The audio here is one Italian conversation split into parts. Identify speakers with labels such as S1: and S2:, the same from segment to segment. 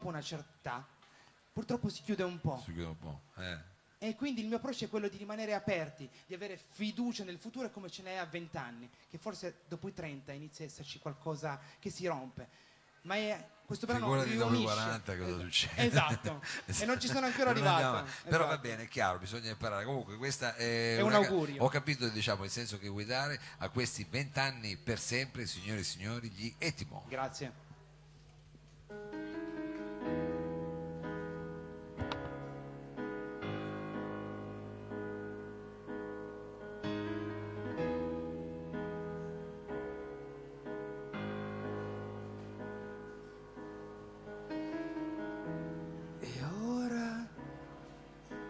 S1: dopo una certa età, purtroppo si chiude un po'.
S2: Si chiude un po',
S1: E quindi il mio approccio è quello di rimanere aperti, di avere fiducia nel futuro come ce n'è a 20 anni, che forse dopo i 30 inizia a esserci qualcosa che si rompe. Ma questo brano
S2: figurati dopo i
S1: riunisce.
S2: 40 cosa succede.
S1: Esatto. E non ci sono ancora arrivato.
S2: Però va
S1: Esatto.
S2: bene, è chiaro, bisogna imparare. Comunque questa è
S1: un augurio.
S2: Ho capito, diciamo, il senso che vuoi dare a questi 20 anni per sempre, signore e signori, gli Etimo.
S1: Grazie.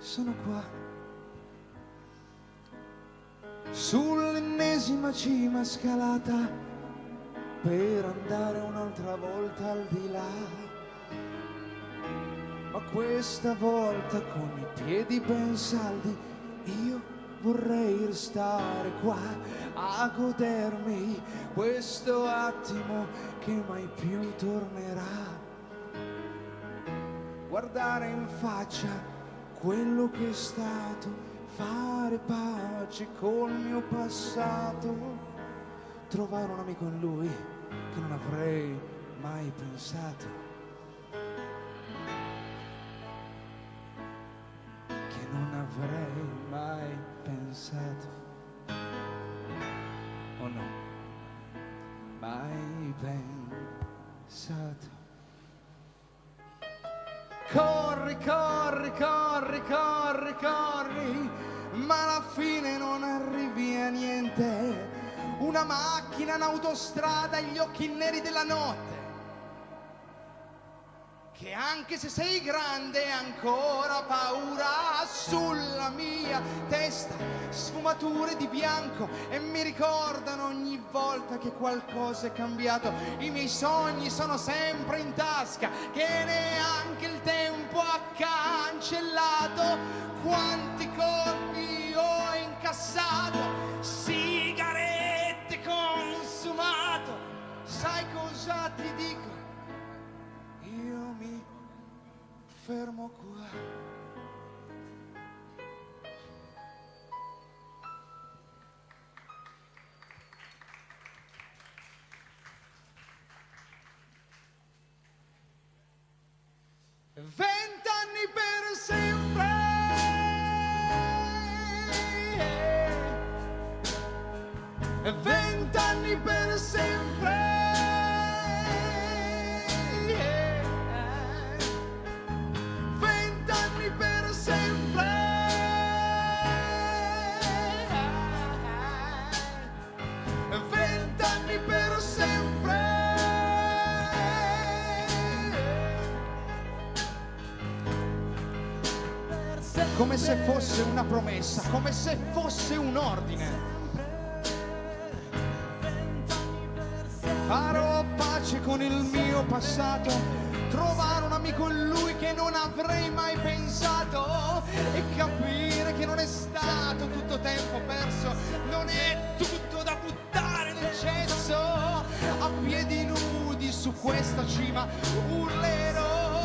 S1: Sono qua sull'ennesima cima scalata per andare un'altra volta al di là, ma questa volta con i piedi ben saldi io vorrei restare qua a godermi questo attimo che mai più tornerà, guardare in faccia quello che è stato, fare pace col mio passato, trovare un amico in lui che non avrei mai pensato, che non avrei mai pensato, oh no, mai pensato. Corri, corri, corri, corri, corri, ma alla fine non arrivi a niente. Una macchina in autostrada e gli occhi neri della notte, che anche se sei grande hai ancora paura. Sulla mia testa sfumature di bianco e mi ricordano ogni volta che qualcosa è cambiato. I miei sogni sono sempre in tasca, che neanche il tempo ha cancellato. Quanti colpi ho incassato, sigarette consumato. Sai cosa ti dico? Io mi fermo qua. Vent'anni per sempre. 20 anni per sempre. 20 anni per sempre. 20 anni per sempre. Come se fosse una promessa, come se fosse un ordine. Farò pace con il mio passato, trovare un amico in lui che non avrei mai pensato e capire che non è stato tutto tempo perso, non è tutto da buttare nel cesso. A piedi nudi su questa cima urlerò.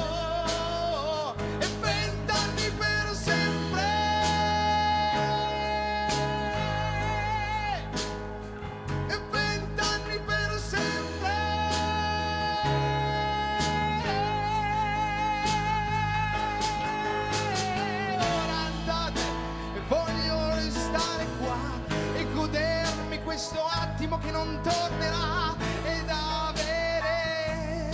S1: E 20 anni per sempre. E 20 anni per sempre. Ora andate e voglio restare qua e godermi questo attimo che non tornerà ed avere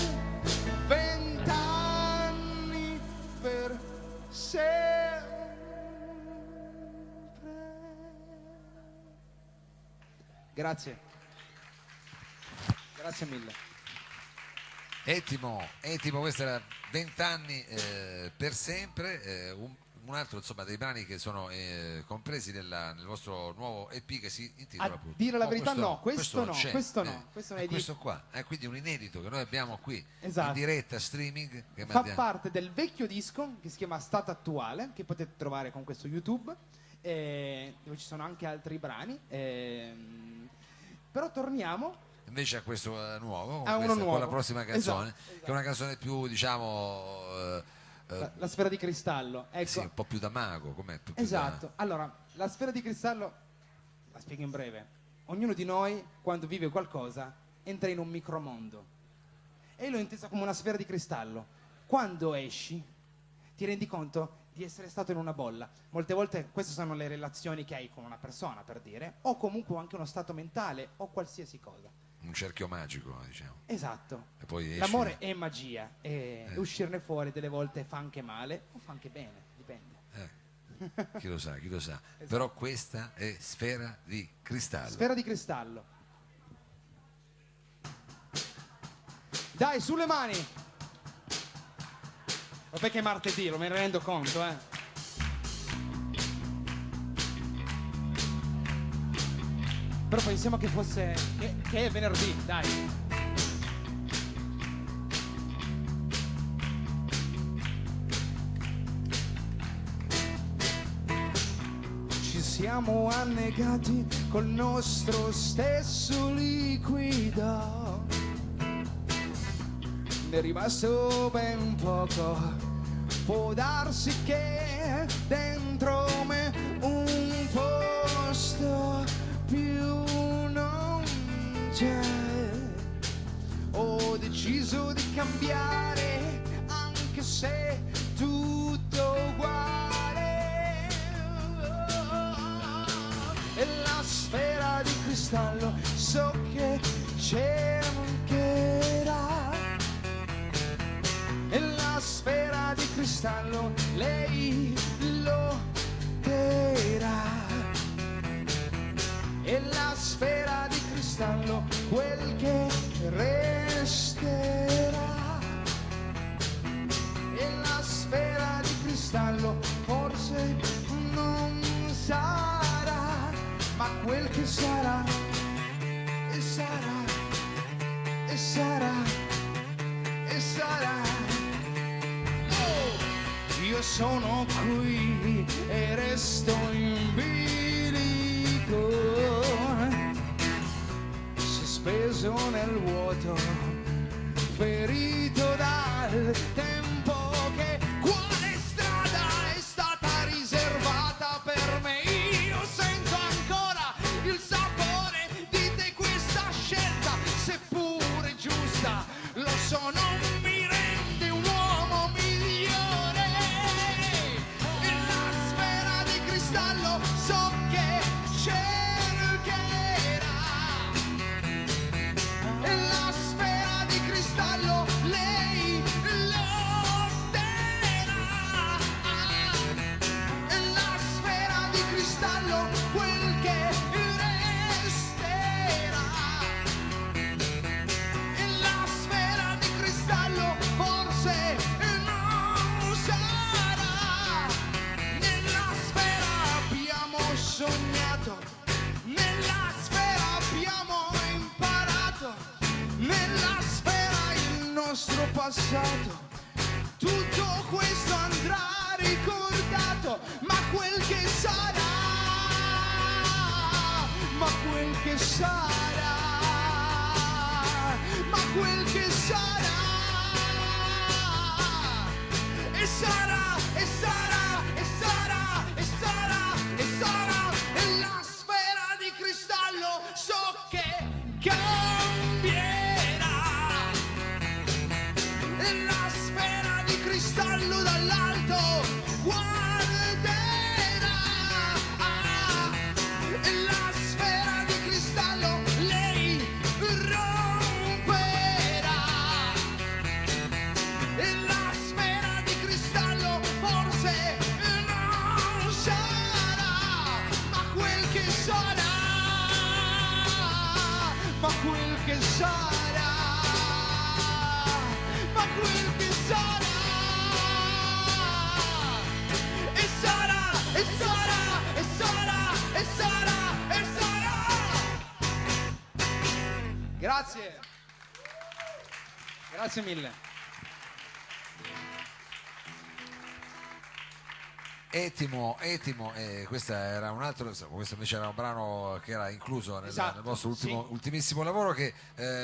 S1: 20 anni per sempre. Grazie. Grazie mille.
S2: Etimo, questo era 20 anni per sempre, un altro insomma dei brani che sono compresi nel vostro nuovo EP che si intitola
S1: A
S2: appunto.
S1: dire la verità no,
S2: questo
S1: no,
S2: non c'è,
S1: questo no, questo non è
S2: questo qua, quindi un inedito che noi abbiamo qui
S1: Esatto.
S2: in diretta streaming che
S1: fa
S2: mandiamo.
S1: parte del vecchio disco che si chiama Stato Attuale, che potete trovare con questo YouTube, dove ci sono anche altri brani. Però torniamo
S2: invece a questo nuovo,
S1: A uno
S2: con
S1: nuovo.
S2: la prossima canzone,
S1: Esatto.
S2: che è una canzone più, diciamo,
S1: La sfera di cristallo, ecco.
S2: sì, un po' più da mago, com'è? Più
S1: Esatto. Allora, la sfera di cristallo, la spiego in breve. Ognuno di noi, quando vive qualcosa, entra in un micromondo. E io l'ho intesa come una sfera di cristallo. Quando esci, ti rendi conto di essere stato in una bolla. Molte volte queste sono le relazioni che hai con una persona, per dire, o comunque anche uno stato mentale, o qualsiasi cosa.
S2: un cerchio magico, diciamo.
S1: Esatto.
S2: E poi esci.
S1: L'amore è magia e uscirne fuori delle volte fa anche male o fa anche bene, dipende.
S2: Chi lo sa, chi lo sa. Però questa è Sfera di Cristallo.
S1: Sfera di cristallo. Dai, sulle mani! Vabbè che è martedì, me ne rendo conto, Però pensiamo che fosse... che è venerdì, dai. Ci siamo annegati col nostro stesso liquido. Ne è rimasto ben poco. Può darsi che dentro me un posto più non c'è. Ho deciso di cambiare anche se tutto uguale. E la sfera di cristallo so che cercherà. E la sfera di cristallo lei lotterà. E la sfera di cristallo quel che resterà. E la sfera di cristallo forse non sarà, ma quel che sarà, e sarà, e sarà, e sarà. Io sono qui e resto in bilico, sospeso nel vuoto, ferito dal tempo che quale strada è stata riservata per me. Io sento ancora il sapore di te, questa scelta, seppure giusta, lo so, non mi rende un uomo migliore. E la sfera di cristallo so che cercherà. E la sfera di cristallo lei lotterà. E la sfera di cristallo quel che resterà. E la sfera di cristallo forse non sarà. Nella sfera abbiamo sognato, nella sfera abbiamo imparato, nella sfera il nostro passato. Tutto questo andrà ricordato, ma quel che sarà, ma quel che sarà, ma quel che sarà, e sarà, e sarà, e sarà, e sarà, e sarà. E la sfera di cristallo so che cambierà. E la sfera di cristallo dall'alto guarderà. E la sfera di cristallo lei romperà. E la sfera di cristallo forse non sarà, ma quel che sarà, ma quel che sarà, ma quel che sarà, e sarà, e sarà, e sarà, e sarà, e sarà. Grazie. Grazie mille.
S2: Etimo, questo era un altro, questo invece era un brano che era incluso
S1: Esatto,
S2: nel vostro
S1: sì.
S2: ultimissimo lavoro che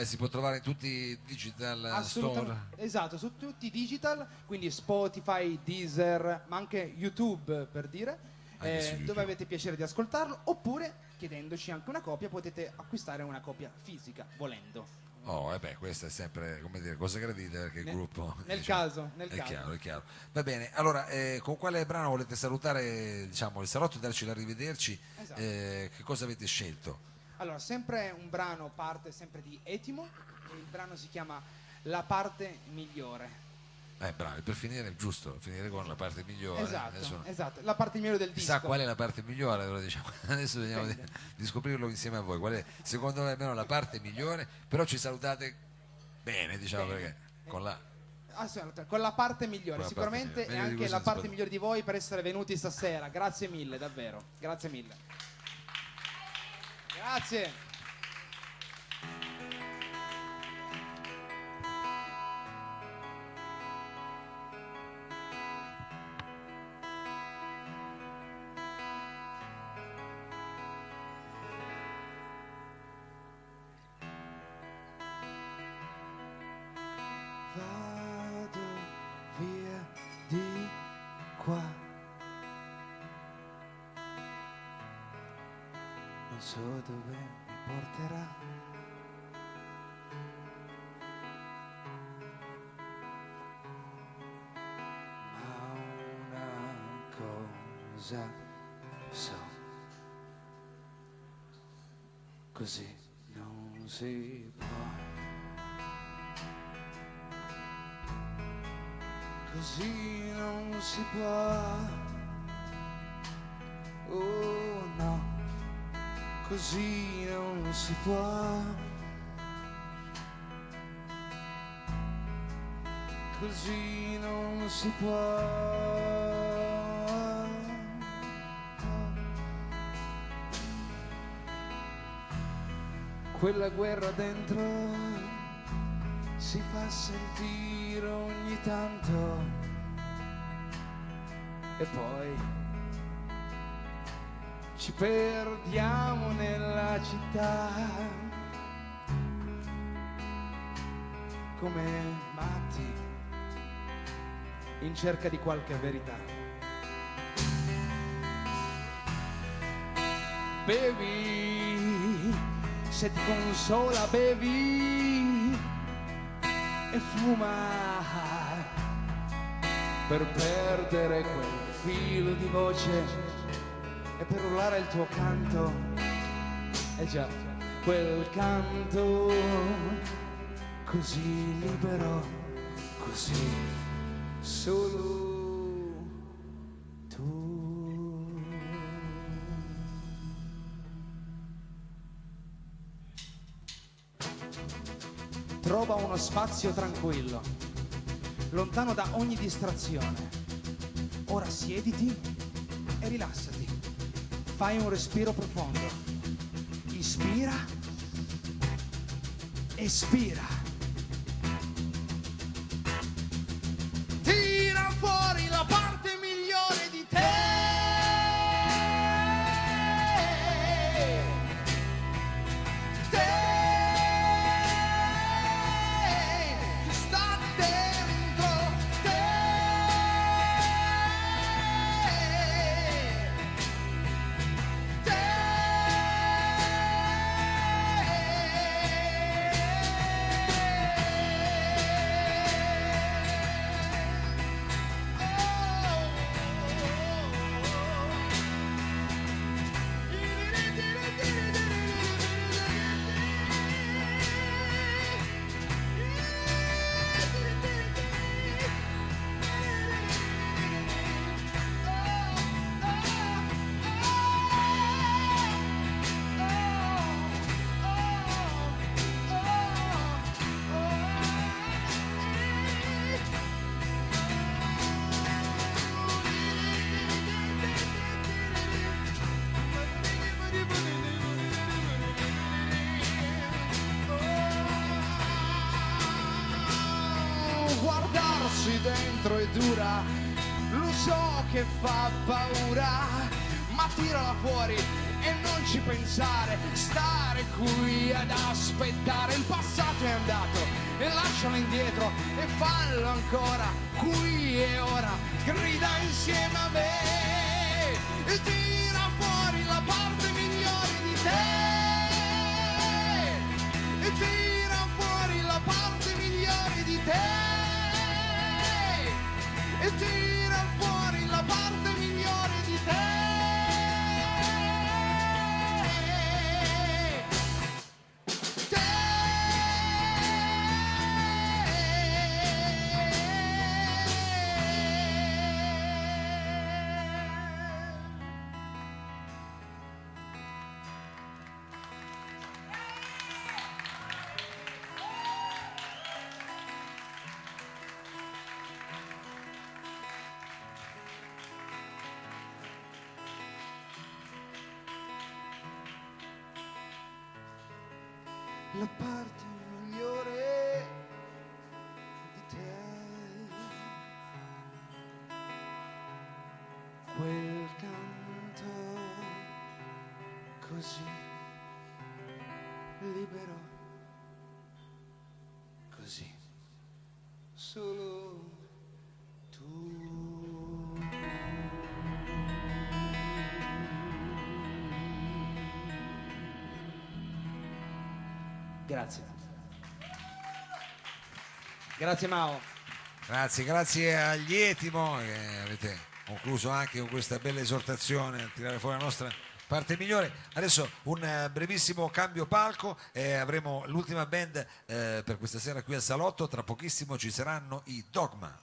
S2: si può trovare in tutti i digital store.
S1: Esatto, su tutti i digital, quindi Spotify, Deezer, ma anche YouTube per dire,
S2: Anche su YouTube.
S1: dove avete piacere di ascoltarlo, oppure chiedendoci anche una copia potete acquistare una copia fisica, volendo.
S2: Oh, e beh, questa è sempre, come dire, cosa gradita perché il gruppo...
S1: Nel
S2: diciamo,
S1: caso, nel
S2: è
S1: caso.
S2: chiaro, è chiaro. Va bene, allora, con quale brano volete salutare, diciamo, il salotto e darci l'arrivederci?
S1: Esatto.
S2: Che cosa avete scelto?
S1: Allora, sempre un brano parte sempre di Etimo, e il brano si chiama La parte migliore.
S2: Bravi, per finire è giusto, finire con la parte migliore.
S1: Esatto,
S2: Adesso
S1: esatto, la parte migliore del
S2: chissà
S1: disco.
S2: qual è la parte migliore, allora, diciamo. Adesso vediamo di scoprirlo insieme a voi. Qual è, secondo me, almeno la parte migliore, però ci salutate bene, diciamo,
S1: Bene.
S2: perché con la...
S1: Assolutamente, con la parte migliore,
S2: Con la
S1: sicuramente
S2: parte migliore.
S1: è
S2: Meglio di
S1: anche
S2: così
S1: la
S2: non si
S1: parte
S2: può-
S1: migliore di voi per essere venuti stasera. Grazie mille, davvero. Grazie mille. Grazie. Vado via di qua. Non so dove mi porterà. Ma una cosa so. Così non si può. Così non si può, oh no, così non si può, così non si può. Quella guerra dentro si fa sentire ogni tanto e poi ci perdiamo nella città come matti in cerca di qualche verità. Bevi, se ti consola bevi e fuma per perdere quel filo di voce e per urlare il tuo canto, e già quel canto così libero, così solo tu. Trova uno spazio tranquillo, lontano da ogni distrazione. Ora siediti e rilassati. Fai un respiro profondo. Ispira, espira. Tira fuori la parte migliore di te. Guardarsi dentro è dura, lo so che fa paura, ma tirala fuori e non ci pensare, stare qui ad aspettare. Il passato è andato e lascialo indietro e fallo ancora, qui e ora, grida insieme a me e tira fuori la parte migliore di te, e tira fuori la parte migliore di te, e tira fuori la parte migliore di te. La parte migliore di te, quel canto così libero, così solo tu. Grazie. Grazie Mao.
S2: Grazie agli Etimo che avete concluso anche con questa bella esortazione a tirare fuori la nostra parte migliore. Adesso un brevissimo cambio palco e avremo l'ultima band per questa sera qui al Salotto. Tra pochissimo ci saranno i Dogma.